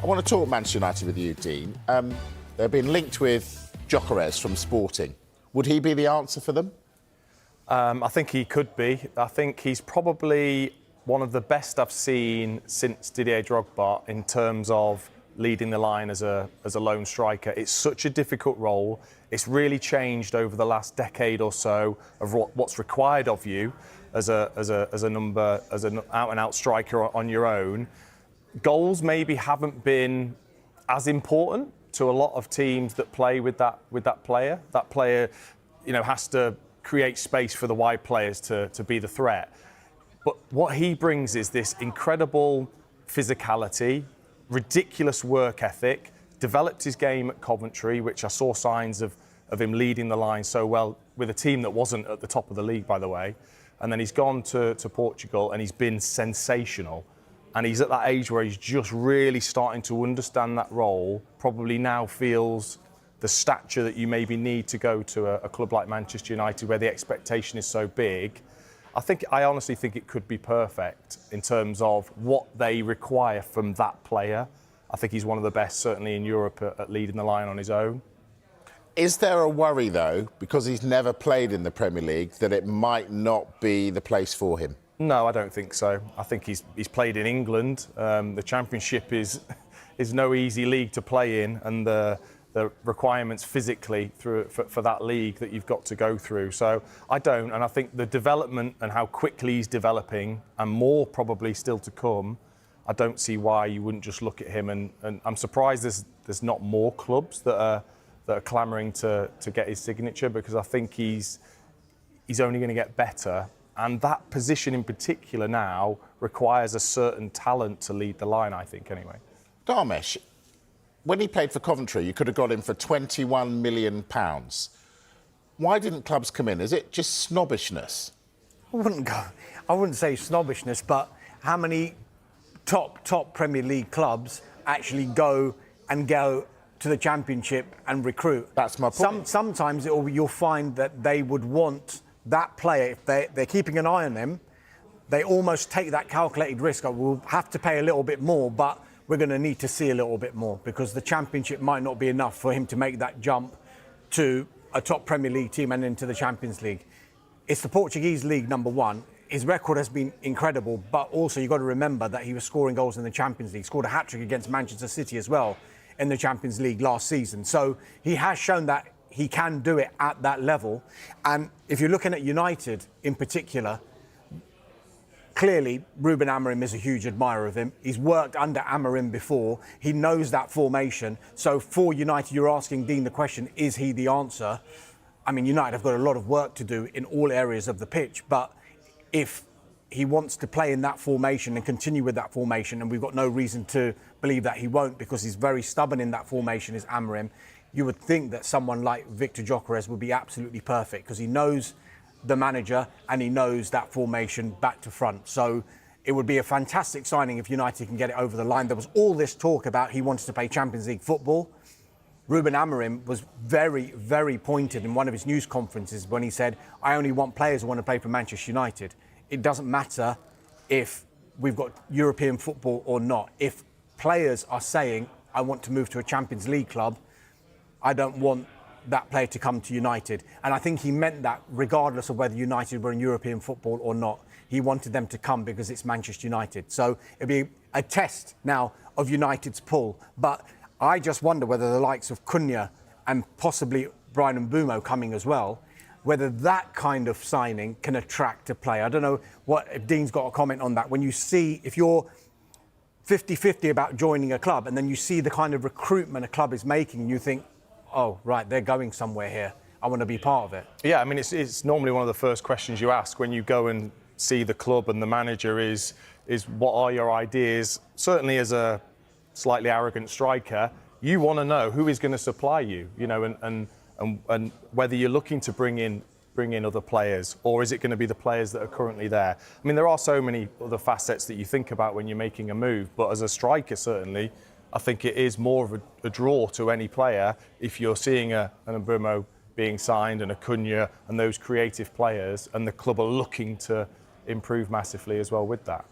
I want to talk Manchester United with you, Dean. They've been linked with Gyökeres from Sporting. Would he be the answer for them? I think he could be. I think he's probably one of the best I've seen since Didier Drogba in terms of leading the line as a lone striker. It's such a difficult role. It's really changed over the last decade or so of what's required of you as an out-and-out striker on your own. Goals maybe haven't been as important to a lot of teams that play with that player. That player, has to create space for the wide players to be the threat. But what he brings is this incredible physicality, ridiculous work ethic, developed his game at Coventry, which I saw signs of him leading the line so well with a team that wasn't at the top of the league, by the way. And then he's gone to Portugal and he's been sensational. And he's at that age where he's just really starting to understand that role, probably now feels the stature that you maybe need to go to a club like Manchester United where the expectation is so big. I honestly think it could be perfect in terms of what they require from that player. I think he's one of the best, certainly in Europe, at leading the line on his own. Is there a worry, though, because he's never played in the Premier League, that it might not be the place for him? No, I don't think so. I think he's played in England. The Championship is no easy league to play in, and the requirements physically for that league that you've got to go through. So I don't, and I think the development and how quickly he's developing, and more probably still to come, I don't see why you wouldn't just look at him. And I'm surprised there's not more clubs that are clamouring to get his signature, because I think he's only going to get better. And that position in particular now requires a certain talent to lead the line, I think, anyway. Dharmesh, when he played for Coventry, you could have got him for £21 million. Why didn't clubs come in? Is it just snobbishness? I wouldn't say snobbishness, but how many top Premier League clubs actually go to the Championship and recruit? That's my point. Sometimes you'll find that they would want that player, if they're keeping an eye on them, they almost take that calculated risk. We'll have to pay a little bit more, but we're going to need to see a little bit more, because the Championship might not be enough for him to make that jump to a top Premier League team and into the Champions League. It's the Portuguese league, number one. His record has been incredible, but also you've got to remember that he was scoring goals in the Champions League, scored a hat-trick against Manchester City as well in the Champions League last season. So he has shown that he can do it at that level. And if you're looking at United in particular, clearly Ruben Amorim is a huge admirer of him. He's worked under Amorim before. He knows that formation. So for United, you're asking Dean the question, is he the answer? I mean, United have got a lot of work to do in all areas of the pitch, but if he wants to play in that formation and continue with that formation, and we've got no reason to believe that he won't, because he's very stubborn in that formation, is Amorim, you would think that someone like Victor Gyökeres would be absolutely perfect, because he knows the manager and he knows that formation back to front. So it would be a fantastic signing if United can get it over the line. There was all this talk about he wanted to play Champions League football. Ruben Amorim was very, very pointed in one of his news conferences when he said, I only want players who want to play for Manchester United. It doesn't matter if we've got European football or not. If players are saying, I want to move to a Champions League club, I don't want that player to come to United. And I think he meant that regardless of whether United were in European football or not. He wanted them to come because it's Manchester United. So it'll be a test now of United's pull. But I just wonder whether the likes of Cunha and possibly Bryan Mbeumo coming as well, whether that kind of signing can attract a player. I don't know if Dean's got a comment on that. When you see, if you're 50-50 about joining a club and then you see the kind of recruitment a club is making and you think, oh, right, they're going somewhere here, I want to be part of it. Yeah, I mean, it's normally one of the first questions you ask when you go and see the club and the manager is what are your ideas? Certainly as a slightly arrogant striker, you want to know who is going to supply you, and whether you're looking to bring in other players, or is it going to be the players that are currently there? I mean, there are so many other facets that you think about when you're making a move, but as a striker, certainly, I think it is more of a draw to any player if you're seeing an Mbeumo being signed and a Cunha and those creative players, and the club are looking to improve massively as well with that.